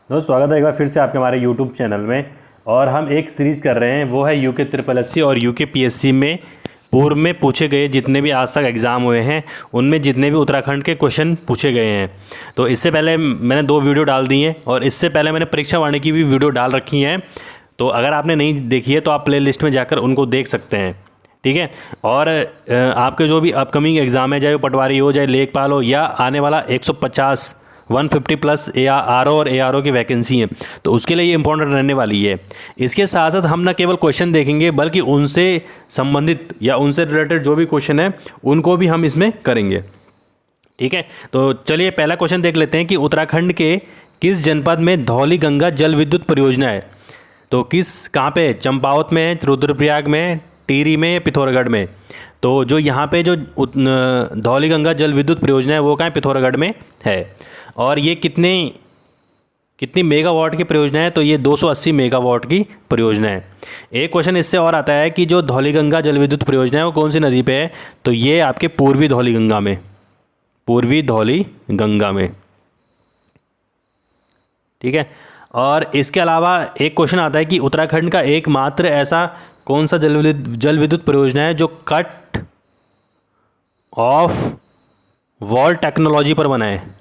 दोस्तों स्वागत है एक बार फिर से आपके हमारे YouTube चैनल में। और हम एक सीरीज़ कर रहे हैं, वो है यूके SSSC और यूके पीएससी में पूर्व में पूछे गए जितने भी आज तक एग्ज़ाम हुए हैं उनमें जितने भी उत्तराखंड के क्वेश्चन पूछे गए हैं। तो इससे पहले मैंने 2 वीडियो डाल दी हैं और इससे पहले मैंने परीक्षा वाणी की भी वीडियो डाल रखी हैं। तो अगर आपने नहीं देखी है तो आप प्ले लिस्ट में जाकर उनको देख सकते हैं, ठीक है। और आपके जो भी अपकमिंग एग्ज़ाम है, चाहे वो पटवारी हो, चाहे लेखपाल हो, या आने वाला 150 प्लस आर और ARO की वैकेंसी है, तो उसके लिए ये इंपॉर्टेंट रहने वाली है। इसके साथ साथ हम न केवल क्वेश्चन देखेंगे बल्कि उनसे संबंधित या उनसे रिलेटेड जो भी क्वेश्चन है उनको भी हम इसमें करेंगे, ठीक है। तो चलिए पहला क्वेश्चन देख लेते हैं कि उत्तराखंड के किस जनपद में धौली गंगा जल विद्युत परियोजना है। तो कहाँ पे? चंपावत में, रुद्रप्रयाग में, टिहरी में या पिथौरागढ़ में। तो जो यहाँ पे जो धौली गंगा जल विद्युत परियोजना है वो कहाँ है? पिथौरागढ़ में है। और ये कितनी मेगावाट की परियोजना है? तो ये 280 मेगावाट की परियोजना है। एक क्वेश्चन इससे और आता है कि जो धौली गंगा जल विद्युत परियोजना है वो कौन सी नदी पे है? तो ये आपके पूर्वी धौली गंगा में, ठीक है। और इसके अलावा एक क्वेश्चन आता है कि उत्तराखंड का एकमात्र ऐसा कौन सा जल विद्युत परियोजना है जो कट ऑफ वॉल टेक्नोलॉजी पर बना है।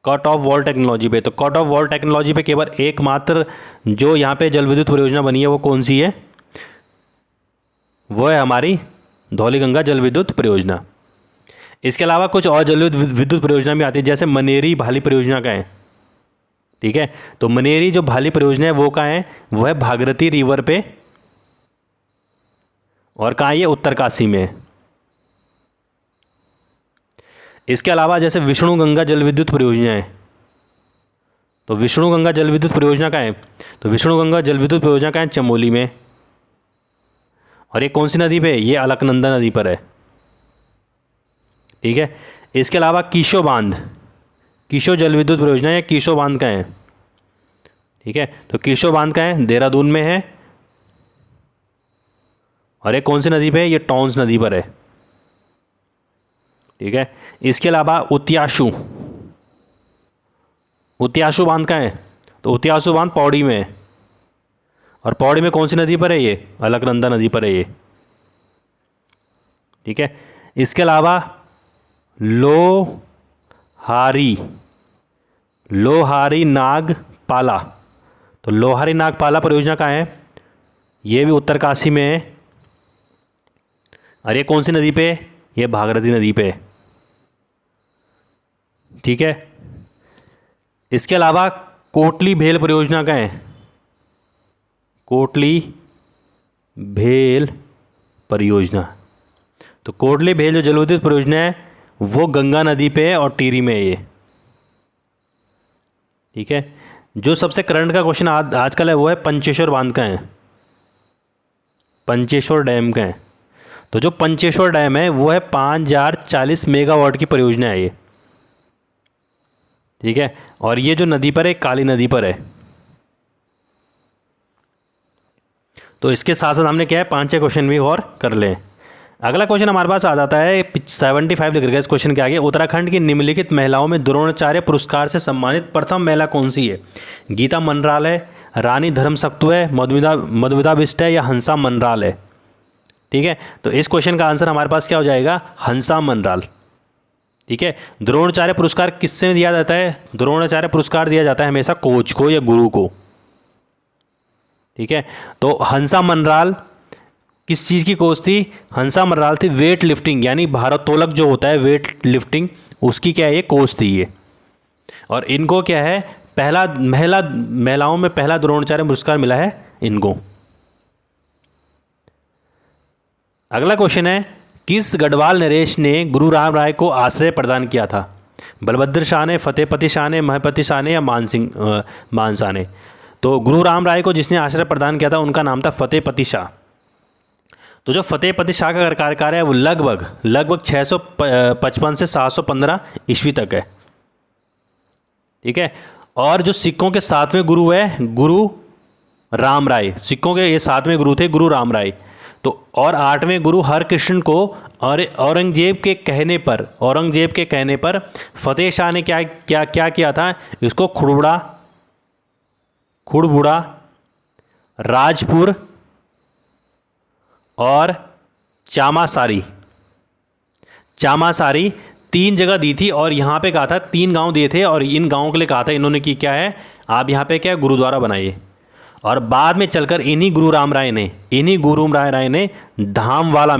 कट ऑफ वॉल टेक्नोलॉजी पे। तो कट ऑफ वॉल टेक्नोलॉजी पे केवल एकमात्र जो यहाँ पे जल विद्युत परियोजना बनी है वो कौन सी है? वो है हमारी धौली गंगा जल विद्युत परियोजना। इसके अलावा कुछ और जल विद्युत परियोजना भी आती है, जैसे मनेरी भाली परियोजना का है, ठीक है। तो मनेरी जो भाली परियोजना है वो कहाँ है? वो है भागीरथी रिवर पे। और कहाँ है ये? उत्तरकाशी में। इसके अलावा जैसे विष्णु गंगा जल विद्युत परियोजना है, तो विष्णु गंगा जल विद्युत परियोजना का है, तो विष्णु गंगा जल विद्युत परियोजना का है चमोली में। और ये कौन सी नदी पे? ये अलकनंदा नदी पर है, ठीक है। इसके अलावा कीशो जल विद्युत परियोजना या कीशो बांध का है, ठीक है। तो कीशो बांध का है, देहरादून में है। और ये कौन सी नदी पे है? ये टॉन्स नदी पर है, ठीक है। इसके अलावा उत्याशु बांध का है, तो उत्याशु बांध पौड़ी में है। और पौड़ी में कौन सी नदी पर है? ये अलकनंदा नदी पर है ये, ठीक है। इसके अलावा लोहारी नागपाला, तो लोहारी नागपाला परियोजना का है, ये भी उत्तरकाशी में है। और ये कौन सी नदी पे? ये भागीरथी नदी पे, ठीक है। इसके अलावा कोटली भेल परियोजना का है, कोटली भेल परियोजना। तो कोटली भेल जो जलविद्युत परियोजना है वो गंगा नदी पे है और टिहरी में है ये, ठीक है। जो सबसे करंट का क्वेश्चन आजकल है वो है पंचेश्वर बांध का है, पंचेश्वर डैम का है। तो जो पंचेश्वर डैम है वो है 5040 मेगावाट की परियोजना है ये, ठीक है। और ये जो नदी पर है काली नदी पर है। तो इसके साथ साथ हमने क्या है 5-6 क्वेश्चन भी और कर लें। अगला क्वेश्चन हमारे पास आ जाता है 75 लिख रखा इस क्वेश्चन के आगे। उत्तराखंड की निम्नलिखित महिलाओं में द्रोणाचार्य पुरस्कार से सम्मानित प्रथम महिला कौन सी है? गीता मनराल है, रानी धर्मसक्तु है, मधुमिता बिष्ट है या हंसा मनराल है, ठीक है। तो इस क्वेश्चन का आंसर हमारे पास क्या हो जाएगा? हंसा मनराल, ठीक है। द्रोणाचार्य पुरस्कार किससे दिया जाता है? द्रोणाचार्य पुरस्कार दिया जाता है हमेशा कोच को या गुरु को, ठीक है। तो हंसा मनराल किस चीज़ की कोच थी? हंसा मनराल थी वेट लिफ्टिंग, यानी भारोत्तोलक जो होता है वेट लिफ्टिंग, उसकी क्या है ये कोच थी ये। और इनको क्या है पहला महिलाओं में पहला द्रोणाचार्य पुरस्कार मिला है इनको। अगला क्वेश्चन है किस गढ़वाल नरेश ने गुरु राम राय को आश्रय प्रदान किया था? बलभद्र शाह ने, फतेहपति शाह ने, महपति शाह ने या मान शाह ने? तो गुरु राम राय को जिसने आश्रय प्रदान किया था उनका नाम था फतेहपति शाह। तो जो फतेहपति शाह का कार्यकाल है वो लगभग 655 से 715 ईस्वी तक है, ठीक है। और जो सिखों के 7वें गुरु है गुरु राम राय, सिखों के ये 7वें गुरु थे गुरु राम राय। तो और 8वें गुरु हरकृष्ण को और औरंगजेब के कहने पर फतेह शाह ने क्या क्या क्या किया था, इसको खुड़बुड़ा, राजपुर और चामासारी 3 जगह दी थी। और यहाँ पे कहा था 3 गांव दिए थे और इन गांवों के लिए कहा था इन्होंने कि क्या है, आप यहाँ पे क्या गुरुद्वारा बनाइए। और बाद में चलकर इन्हीं गुरु राम राय राय ने धामावाला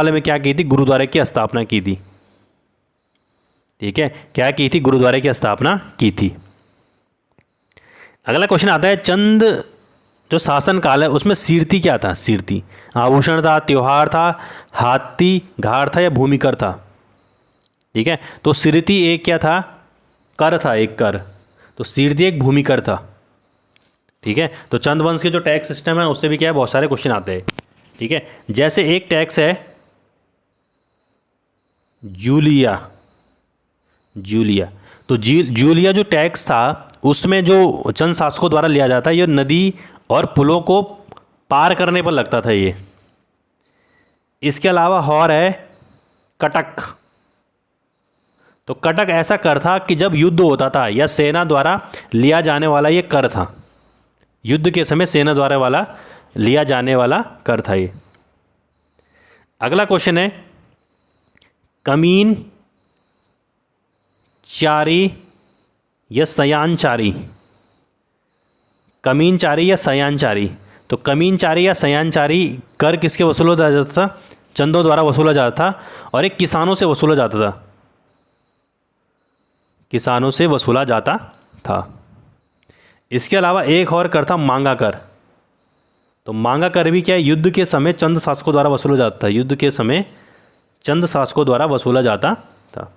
में क्या की थी, गुरुद्वारे की स्थापना की थी। ठीक है, क्या की थी, गुरुद्वारे की स्थापना की थी। अगला क्वेश्चन आता है, चंद जो शासन काल है उसमें सीरती क्या था। सीरती आभूषण था, त्योहार था, हाथी घाट था या भूमिकर था। ठीक है, तो सीरती एक क्या था, कर था, एक कर। तो सीरती एक भूमिकर था। ठीक है, तो चंद वंश के जो टैक्स सिस्टम है उससे भी क्या है, बहुत सारे क्वेश्चन आते हैं। ठीक है, जैसे एक टैक्स है जूलिया। तो जूलिया जो टैक्स था उसमें जो चंद शासकों द्वारा लिया जाता है, ये नदी और पुलों को पार करने पर लगता था ये। इसके अलावा और है कटक। तो कटक ऐसा कर था कि जब युद्ध होता था या सेना द्वारा लिया जाने वाला ये कर था, युद्ध के समय सेना द्वारा वाला लिया जाने वाला कर था ये। अगला क्वेश्चन है, कमीन चारी या सयानचारी। कमीनचारी या सयानचारी। तो कमीनचारी या सयानचारी कर किसके वसूला जाता था, चंदों द्वारा वसूला जाता था और एक किसानों से वसूला जाता था, किसानों से वसूला जाता था। इसके अलावा एक और कर था मांगा कर। तो मांगा कर भी क्या है, युद्ध के समय चंद शासकों द्वारा वसूला जाता था, युद्ध के समय चंद शासकों द्वारा वसूला जाता था।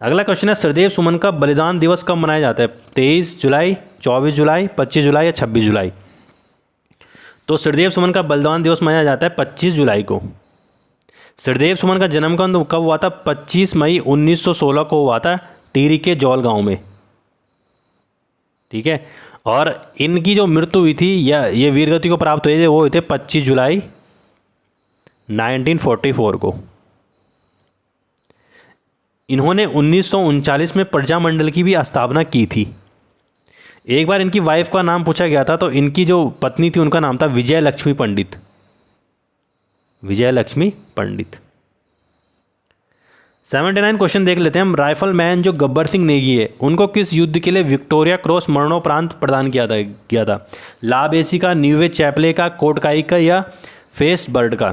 अगला क्वेश्चन है, सरदेव सुमन का बलिदान दिवस कब मनाया जाता है। 23 जुलाई, 24 जुलाई, 25 जुलाई या 26 जुलाई। तो सरदेव सुमन का बलिदान दिवस मनाया जाता है 25 जुलाई को। सरदेव सुमन का जन्म कब हुआ था, 25 मई 1916 को हुआ था, टिहरी के जौल गांव में। ठीक है, और इनकी जो मृत्यु हुई थी या ये वीरगति को प्राप्त हुए थे वो हुए थे 25 जुलाई 1944 को। इन्होंने 1939 में प्रजामंडल की भी स्थापना की थी। एक बार इनकी वाइफ का नाम पूछा गया था, तो इनकी जो पत्नी थी उनका नाम था विजय लक्ष्मी पंडित। 79 क्वेश्चन देख लेते हैं हम। राइफल मैन जो गब्बर सिंह नेगी है उनको किस युद्ध के लिए विक्टोरिया क्रॉस मरणोपरांत प्रदान किया था। लाबेसी का, न्यूवे चैपले का, कोटकाई का या फेस्ट बर्ड का।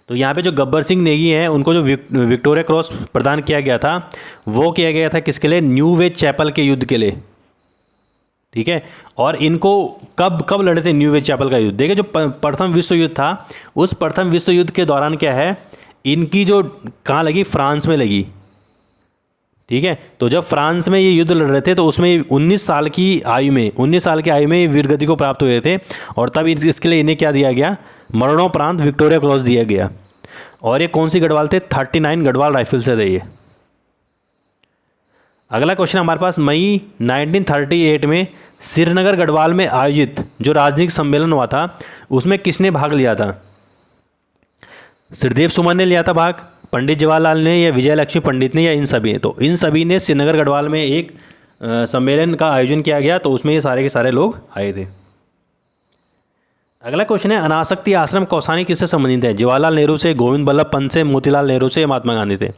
तो यहाँ पे जो गब्बर सिंह नेगी हैं उनको जो विक्टोरिया क्रॉस प्रदान किया गया था वो किया गया था किसके लिए, न्यूवे चैपल के युद्ध के लिए। ठीक है, और इनको कब लड़े थे न्यूवे चैपल का युद्ध। देखिए, जो प्रथम विश्व युद्ध था उस प्रथम विश्व युद्ध के दौरान क्या है, इनकी जो कहाँ लगी, फ्रांस में लगी। ठीक है, तो जब फ्रांस में ये युद्ध लड़ रहे थे तो उसमें 19 साल की आयु में ये वीरगति को प्राप्त हुए थे। और तब इसके लिए इन्हें क्या दिया गया, मरणोपरांत विक्टोरिया क्रॉस दिया गया। और ये कौन सी गढ़वाल थे, 39 गढ़वाल राइफल से थे ये। अगला क्वेश्चन हमारे पास, मई 1938 में श्रीनगर गढ़वाल में आयोजित जो राजनीतिक सम्मेलन हुआ था उसमें किसने भाग लिया था। सरदेव सुमन ने लिया था भाग, पंडित जवाहरलाल ने या विजय लक्ष्मी पंडित ने या इन सभी ने। तो इन सभी ने श्रीनगर गढ़वाल में एक सम्मेलन का आयोजन किया गया, तो उसमें ये सारे के सारे लोग आए थे। अगला क्वेश्चन है, अनासक्ति आश्रम कौसानी किससे संबंधित है। जवाहरलाल नेहरू से, गोविंद बल्लभ पंत से, मोतीलाल नेहरू से, महात्मा गांधी थे।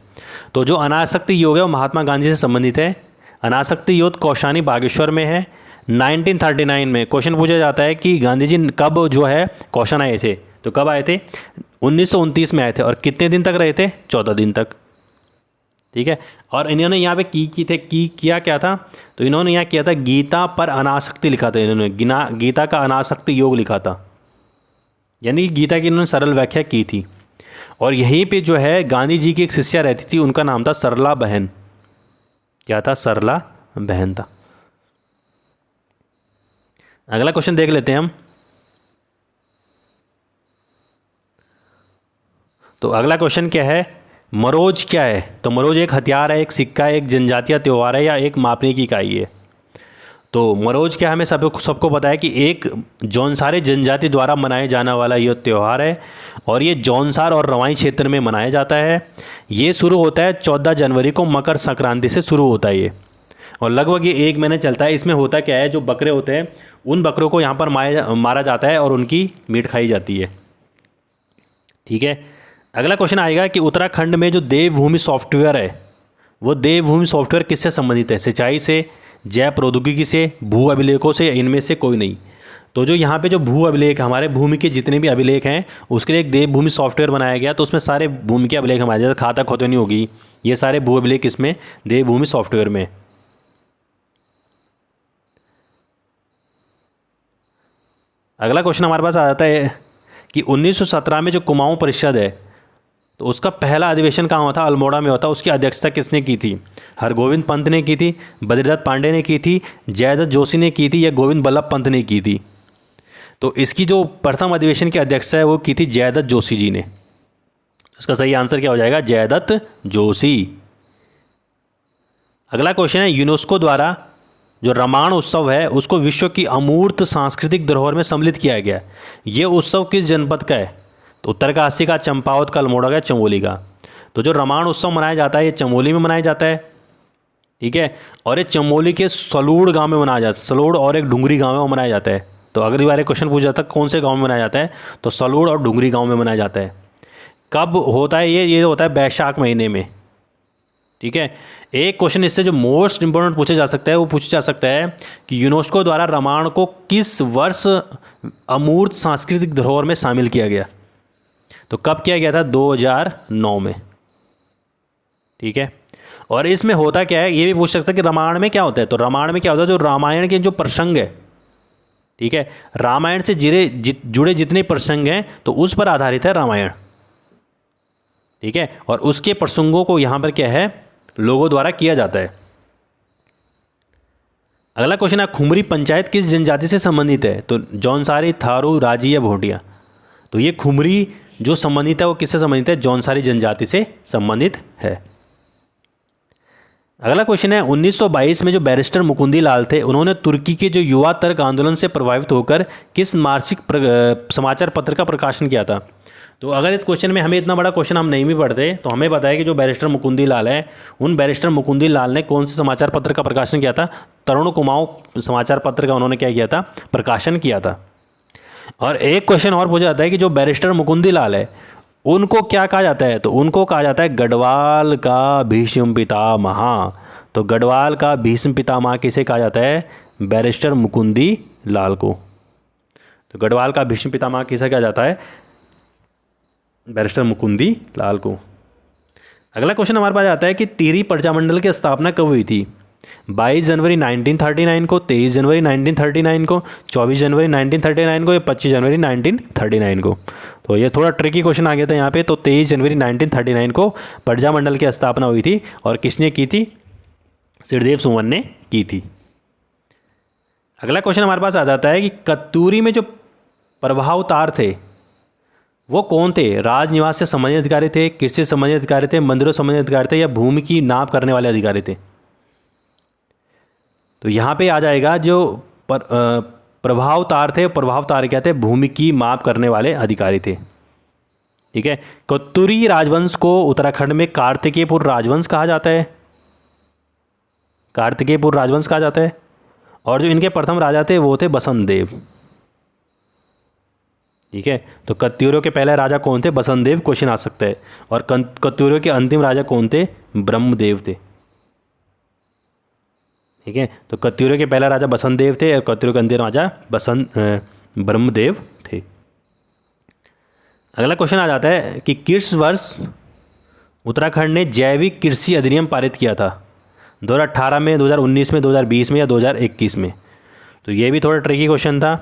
तो जो अनासक्ति योग है वो महात्मा गांधी से संबंधित है। अनासक्ति योग कौसानी बागेश्वर में है। 1939 में क्वेश्चन पूछा जाता है कि गांधी जी कब जो है कौशन आए थे। तो कब आए थे, 1929 में आए थे। और कितने दिन तक रहे थे, 14 दिन तक। ठीक है, और इन्होंने यहाँ पे किया क्या था, तो इन्होंने यहाँ किया था गीता पर अनासक्ति लिखा था। इन्होंने गीता का अनासक्ति योग लिखा था, यानी गीता की इन्होंने सरल व्याख्या की थी। और यहीं पे जो है गांधी जी की एक शिष्या रहती थी, उनका नाम था सरला बहन। क्या था, सरला बहन था। अगला क्वेश्चन देख लेते हैं हम। तो अगला क्वेश्चन क्या है, मरोज क्या है। तो मरोज एक हथियार है, एक सिक्का है, एक जनजातीय त्यौहार है या एक मापने की इकाई है। तो मरोज क्या हमें सबको पता है कि एक जौनसारी जनजाति द्वारा मनाए जाने वाला ये त्यौहार है और ये जौनसार और रवाई क्षेत्र में मनाया जाता है। ये शुरू होता है 14 जनवरी को, मकर संक्रांति से शुरू होता है ये, और लगभग ये 1 महीने चलता है। इसमें होता क्या है, जो बकरे होते हैं उन बकरों को यहाँ पर मारा जाता है और उनकी मीट खाई जाती है। ठीक है, अगला क्वेश्चन आएगा कि उत्तराखंड में जो देवभूमि सॉफ्टवेयर है वो देवभूमि सॉफ्टवेयर किससे संबंधित है? सिंचाई से, जैव प्रौद्योगिकी से, भू अभिलेखों से, इनमें से कोई नहीं। तो जो यहाँ पे जो भू अभिलेख, हमारे भूमि के जितने भी अभिलेख हैं उसके लिए एक देवभूमि सॉफ्टवेयर बनाया गया, तो उसमें सारे भूमि के अभिलेख हमारे, जैसे खाता खोदनी होगी, ये सारे भू अभिलेख इसमें देवभूमि सॉफ्टवेयर में। अगला क्वेश्चन हमारे पास आ जाता है कि 1917 में जो कुमाऊं परिषद है तो उसका पहला अधिवेशन कहाँ हुआ था? अल्मोड़ा में होता। उसकी अध्यक्षता किसने की थी? हरगोविंद पंत ने की थी, बद्रीदत्त पांडे ने की थी, जयदत्त जोशी ने की थी, या गोविंद बल्लभ पंत ने की थी? तो इसकी जो प्रथम अधिवेशन की अध्यक्षता है वो की थी जयदत्त जोशी जी ने। इसका सही आंसर क्या हो जाएगा? जयदत्त जोशी। अगला क्वेश्चन है, यूनेस्को द्वारा जो रामायण उत्सव है उसको विश्व की अमूर्त सांस्कृतिक धरोहर में सम्मिलित किया गया। ये उत्सव किस जनपद का है? तो उत्तरकाशी का, चंपावत का, अल्मोड़ा का, चमोली का। तो जो रामायण उत्सव मनाया जाता है ये चमोली में मनाया जाता है। ठीक है, और ये चमोली के सलूड़ गांव में मनाया जाता है। सलूड़ और एक डुंगरी गांव में मनाया जाता है। तो अगली बार एक क्वेश्चन पूछा जाता है कौन से गांव में मनाया जाता है, तो सलूड़ और डुंगरी गांव में मनाया जाता है। कब होता है ये होता है बैशाख महीने में। ठीक है, एक क्वेश्चन इससे जो मोस्ट इंपॉर्टेंट पूछा जा सकता है वो पूछा जा सकता है कि यूनेस्को द्वारा रामायण को किस वर्ष अमूर्त सांस्कृतिक धरोहर में शामिल किया गया? तो कब किया गया था? 2009 में। ठीक है, और इसमें होता क्या है ये भी पूछ सकता है कि रामायण में क्या होता है। तो रामायण में क्या होता है, जो रामायण के जो प्रसंग है, ठीक है, रामायण से जुड़े जितने प्रसंग हैं तो उस पर आधारित है रामायण। ठीक है, और उसके प्रसंगों को यहाँ पर क्या है, लोगों द्वारा किया जाता है। अगला क्वेश्चन है, खुमरी पंचायत किस जनजाति से संबंधित है? तो जौनसारी, थारू, राजी या भोटिया। तो ये खुमरी जो संबंधित है वो किससे संबंधित है? जौनसारी जनजाति से संबंधित है। अगला क्वेश्चन है, 1922 में जो बैरिस्टर मुकुंदी लाल थे उन्होंने तुर्की के जो युवा तर्क आंदोलन से प्रभावित होकर किस मासिक समाचार पत्र का प्रकाशन किया था? तो अगर इस क्वेश्चन में हमें इतना बड़ा क्वेश्चन हम नहीं भी पढ़ते तो हमें पता है कि जो बैरिस्टर मुकुंदी लाल है उन बैरिस्टर मुकुंदी लाल ने कौन से समाचार पत्र का प्रकाशन किया था? तरुण कुमाऊं समाचार पत्र का उन्होंने क्या किया था? प्रकाशन किया था। और एक क्वेश्चन और पूछा जाता है कि जो बैरिस्टर मुकुंदी लाल है उनको क्या कहा जाता है? तो उनको कहा जाता है गढ़वाल का भीष्म पितामह। तो गढ़वाल का भीष्म पितामह किसे कहा जाता है? बैरिस्टर मुकुंदी लाल को। तो गढ़वाल का भीष्म पितामह किसे कहा जाता है? बैरिस्टर मुकुंदी लाल को। अगला क्वेश्चन हमारे पास आता है कि टिहरी प्रजामंडल की स्थापना कब हुई थी? 22 जनवरी 1939 को, 23 जनवरी 1939 को, 24 जनवरी 1939 को, या 25 जनवरी 1939 को। तो ये थोड़ा ट्रिकी क्वेश्चन आ गया था यहाँ पे। तो 23 जनवरी 1939 को प्रजामंडल की स्थापना हुई थी। और किसने की थी? सिरदेव सुमन ने की थी। अगला क्वेश्चन हमारे पास आ जाता है कि कत्यूरी में जो प्रभावतार थे वो कौन थे? राज निवास से संबंधित अधिकारी थे, कृषि से संबंधित अधिकारी थे, मंदिरों से संबंधित अधिकारी थे, या भूमि की नाप करने वाले अधिकारी थे? तो यहाँ पे आ जाएगा जो प्रभावतार थे, प्रभावतार क्या थे? भूमि की माप करने वाले अधिकारी थे। ठीक है, कत्यूरी राजवंश को उत्तराखंड में कार्तिकेयपुर राजवंश कहा जाता है। कार्तिकेयपुर राजवंश कहा जाता है। और जो इनके प्रथम राजा थे वो थे बसंत देव। ठीक है, तो कत्यूरों के पहले राजा कौन थे? बसंत देव क्वेश्चन आ सकता है। और कत्यूरों के अंतिम राजा कौन थे? ब्रह्मदेव थे। ठीक है, तो कत्यूरों के पहला राजा बसंत देव थे और कत्यूरों के अंतिम राजा ब्रह्मदेव थे। अगला क्वेश्चन आ जाता है कि किस वर्ष उत्तराखंड ने जैविक कृषि अधिनियम पारित किया था? 2018 में, 2019 में, 2020 में, या 2021 में? तो ये भी थोड़ा ट्रिकी क्वेश्चन था।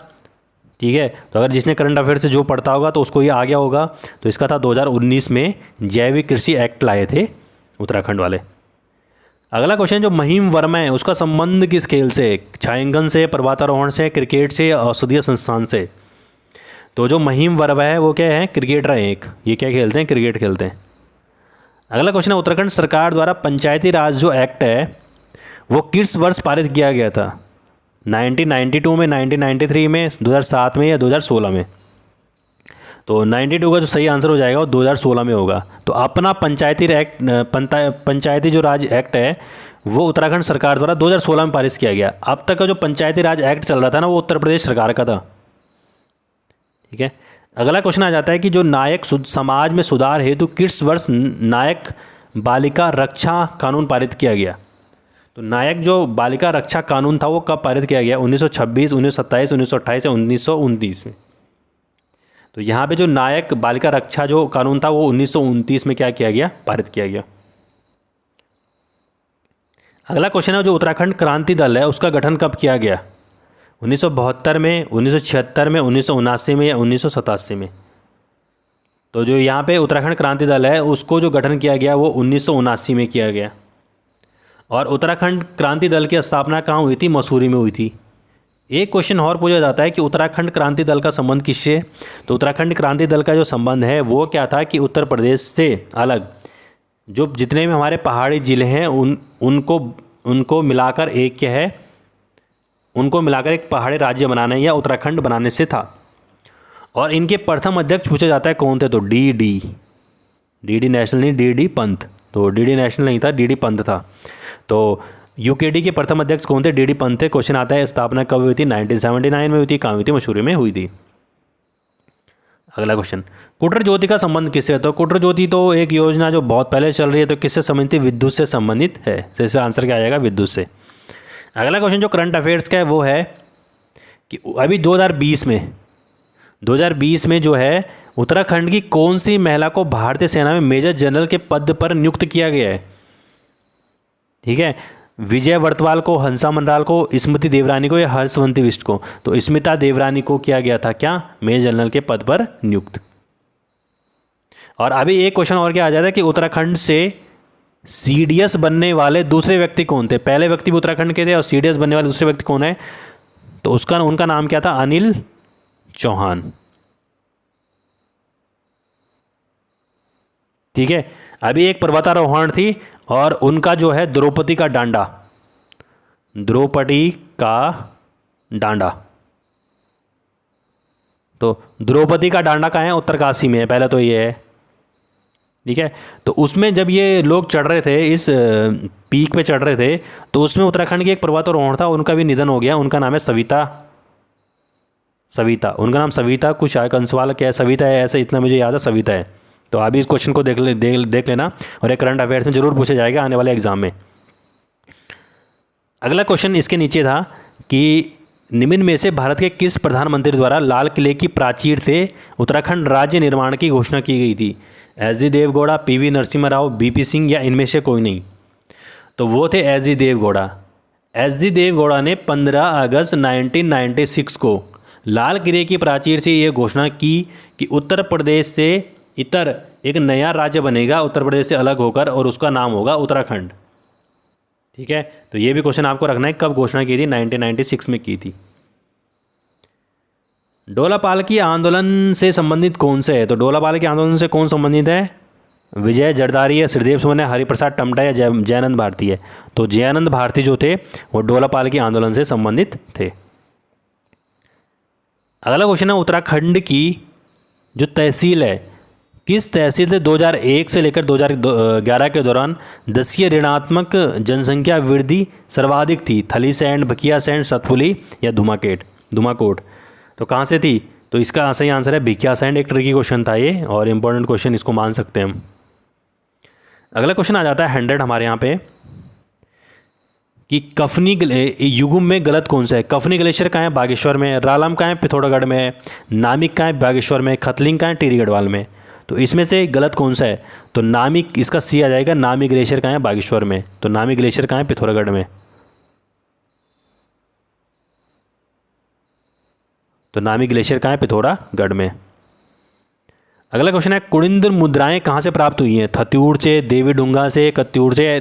ठीक है, तो अगर जिसने करंट अफेयर से जो पढ़ता होगा तो उसको ये आ गया होगा। तो इसका था 2019 में जैविक कृषि एक्ट लाए थे उत्तराखंड वाले। अगला क्वेश्चन, जो महिम वर्मा है उसका संबंध किस खेल से? छायांकन से, पर्वतारोहण से, क्रिकेट से, या औषधीय संस्थान से? तो जो महिम वर्मा है वो क्या है? क्रिकेटर है एक। ये क्या खेलते हैं? क्रिकेट खेलते हैं। अगला क्वेश्चन है, उत्तराखंड सरकार द्वारा पंचायती राज जो एक्ट है वो किस वर्ष पारित किया गया था? 1992 में, 1993 में, 2007 में या 2016 में? तो 92 का जो सही आंसर हो जाएगा वो 2016 में होगा। तो अपना पंचायती जो राज एक्ट है वो उत्तराखंड सरकार द्वारा 2016 में पारित किया गया। अब तक का जो पंचायती राज एक्ट चल रहा था ना वो उत्तर प्रदेश सरकार का था। ठीक है, अगला क्वेश्चन आ जाता है कि जो नायक समाज में सुधार हेतु किस वर्ष नायक बालिका रक्षा कानून पारित किया गया? तो नायक जो बालिका रक्षा कानून था वो कब पारित किया गया? 1926, 1927, 1928 या 1929 में? तो यहाँ पे जो नायक बालिका रक्षा जो कानून था वो 1929 में क्या किया गया? पारित किया गया। अगला क्वेश्चन है जो उत्तराखंड क्रांति दल है उसका गठन कब किया गया? 1972 में, 1976 में, 1979 में या 1987 में? तो जो यहाँ पे उत्तराखंड क्रांति दल है उसको जो गठन किया गया वो 1979 में किया गया। और उत्तराखंड क्रांति दल की स्थापना कहाँ हुई थी? मसूरी में हुई थी। एक क्वेश्चन और पूछा जाता है कि उत्तराखंड क्रांति दल का संबंध किससे? तो उत्तराखंड क्रांति दल का जो संबंध है वो क्या था कि उत्तर प्रदेश से अलग जो जितने भी हमारे पहाड़ी ज़िले हैं उनको मिलाकर एक क्या है, उनको मिलाकर एक पहाड़ी राज्य बनाने या उत्तराखंड बनाने से था। और इनके प्रथम अध्यक्ष पूछा जाता है कौन थे? तो डी नेशनल नहीं, डी पंत। तो डी नेशनल नहीं था, डी पंत था। तो यूकेडी के प्रथम अध्यक्ष कौन थे? डी पंत थे। क्वेश्चन आता है स्थापना कब हुई थी? 1979 में हुई थी। कहाँ हुई थी? मसूरी में हुई थी। अगला क्वेश्चन, कुटर ज्योति का संबंध किससे है? तो कुटर ज्योति तो एक योजना जो बहुत पहले चल रही है, तो किससे संबंधित है? विद्युत से संबंधित है। तो इसका आंसर क्या आ जाएगा? विद्युत से। अगला क्वेश्चन जो करंट अफेयर्स का है वो है कि अभी 2020 में जो है उत्तराखंड की कौन सी महिला को भारतीय सेना में मेजर जनरल के पद पर नियुक्त किया गया है? ठीक है, विजय वर्तवाल को, हंसा मंडराल को, स्मृति देवरानी को या हर्षवंती बिष्ट को? तो स्मिता देवरानी को किया गया था क्या? मेजर जनरल के पद पर नियुक्त। और अभी एक क्वेश्चन और क्या आ जाता है कि उत्तराखंड से सीडीएस बनने वाले दूसरे व्यक्ति कौन थे? पहले व्यक्ति भी उत्तराखंड के थे और सीडीएस बनने वाले दूसरे व्यक्ति कौन है? तो उनका नाम क्या था? अनिल चौहान। ठीक है, अभी एक पर्वतारोहण थी और उनका जो है द्रौपदी का डांडा। तो द्रौपदी का डांडा कहाँ है? उत्तरकाशी में है। पहले तो ये है। ठीक है, तो उसमें जब ये लोग चढ़ रहे थे, इस पीक पे चढ़ रहे थे, तो उसमें उत्तराखंड की एक पर्वतारोहण था, उनका भी निधन हो गया। उनका नाम है सविता। उनका नाम सविता कुछ है, कंसवाल क्या है, सविता है, ऐसे इतना मुझे याद है, सविता है। तो अभी इस क्वेश्चन को देख लेना और एक करंट अफेयर्स में जरूर पूछा जाएगा आने वाले एग्जाम में। अगला क्वेश्चन इसके नीचे था कि निम्न में से भारत के किस प्रधानमंत्री द्वारा लाल किले की प्राचीर से उत्तराखंड राज्य निर्माण की घोषणा की गई थी? S D. Deve Gowda, P V. Narasimha Rao, B P. Singh या इनमें से कोई नहीं? तो वो थे एस.डी. देवगौड़ा। एस.डी. देवगौड़ा ने 15 अगस्त 1996 को लाल किले की प्राचीर से ये घोषणा की कि उत्तर प्रदेश से इतर एक नया राज्य बनेगा उत्तर प्रदेश से अलग होकर और उसका नाम होगा उत्तराखंड। ठीक है, तो ये भी क्वेश्चन आपको रखना है, कब घोषणा की थी? 1996 में की थी। डोलापाल की आंदोलन से संबंधित कौन से है? तो डोलापाल के आंदोलन से कौन संबंधित है? विजय जरदारी है, श्रीदेव सुमन है, हरिप्रसाद टमटा या जयानंद भारती है? तो जयानंद भारती जो थे वो डोलापाल के आंदोलन से संबंधित थे। अगला क्वेश्चन है उत्तराखंड की जो तहसील है, किस तहसील से 2001 से लेकर 2011 के दौरान 10वीं ऋणात्मक जनसंख्या वृद्धि सर्वाधिक थी? थलीसैंड, भकियासैंड, सतपुली या धुमाकोट? तो कहाँ से थी? तो इसका सही आंसर है भिकियासैंड। एक ट्रिकी क्वेश्चन था ये और इम्पोर्टेंट क्वेश्चन, इसको मान सकते हैं हम। अगला क्वेश्चन आ जाता है 100 हमारे यहाँ पे कि कफनी युगुम में गलत कौन सा है? कफनी ग्लेशियर कहाँ है? बागेश्वर में। रालम कहाँ है? पिथौरागढ़ में। नामिक कहाँ है? बागेश्वर में। खतलिंग कहाँ है? टिहरी गढ़वाल में। तो इसमें से गलत कौन सा है? तो नामिक, इसका सी आ जाएगा। नामी ग्लेशियर कहाँ है? बागेश्वर में। तो नामी ग्लेशियर कहाँ है? पिथौरागढ़ में। तो नामी ग्लेशियर कहाँ है? पिथौरागढ़ में। अगला क्वेश्चन है कुड़िंद मुद्राएं कहाँ से प्राप्त हुई हैं? थत्यूर से, देवी डूंगा से, कत्यूर से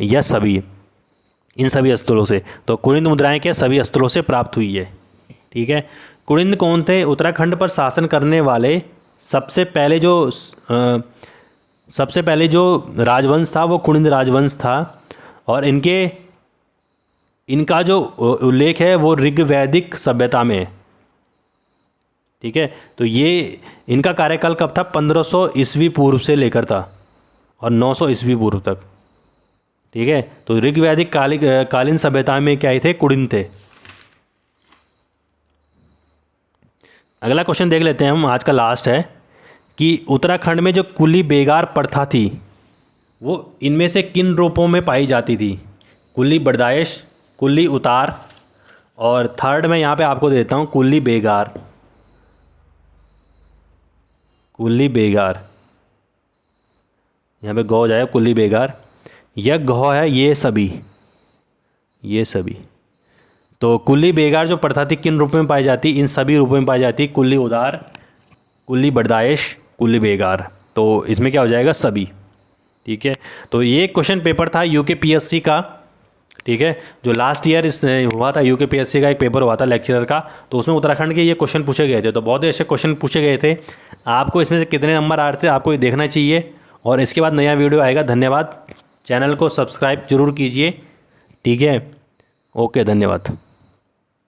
या सभी, इन सभी स्थलों से? तो कुड़िंद मुद्राएं क्या? सभी स्थलों से प्राप्त हुई है। ठीक है, कुड़िंद कौन थे? उत्तराखंड पर शासन करने वाले सबसे पहले जो राजवंश था वो कुड़िंद राजवंश था। और इनके इनका जो उल्लेख है वो ऋग्वैदिक सभ्यता में है। ठीक है, तो ये इनका कार्यकाल कब था? 1500 ईस्वी पूर्व से लेकर था और 900 ईस्वी पूर्व तक। ठीक है, तो ऋग्वैदिक कालीन सभ्यता में क्या थे? कुड़िन थे। अगला क्वेश्चन देख लेते हैं हम, आज का लास्ट है कि उत्तराखंड में जो कुली बेगार प्रथा थी वो इनमें से किन रूपों में पाई जाती थी? कुली बर्दाइश, कुली उतार, और थर्ड मैं यहाँ पे आपको देता हूँ कुली बेगार। कुली बेगार, यहाँ पे गौ हो जाएगा कुली बेगार, यह गौ है ये सभी, ये सभी। तो कुली बेगार जो प्रथा थी किन रूपों में पाई जाती? इन सभी रूपों में पाई जाती। कुली उदार, कुली बर्दाइश, कुली बेगार। तो इसमें क्या हो जाएगा? सभी। ठीक है, तो ये क्वेश्चन पेपर था यूकेपीएससी का। ठीक है, जो लास्ट ईयर इस हुआ था यूकेपीएससी का एक पेपर हुआ था लेक्चरर का, तो उसमें उत्तराखंड के ये क्वेश्चन पूछे गए थे। तो बहुत ही अच्छे क्वेश्चन पूछे गए थे। आपको इसमें से कितने नंबर आ रहे थे आपको ये देखना चाहिए, और इसके बाद नया वीडियो आएगा। धन्यवाद। चैनल को सब्सक्राइब जरूर कीजिए। ठीक है, ओके, धन्यवाद।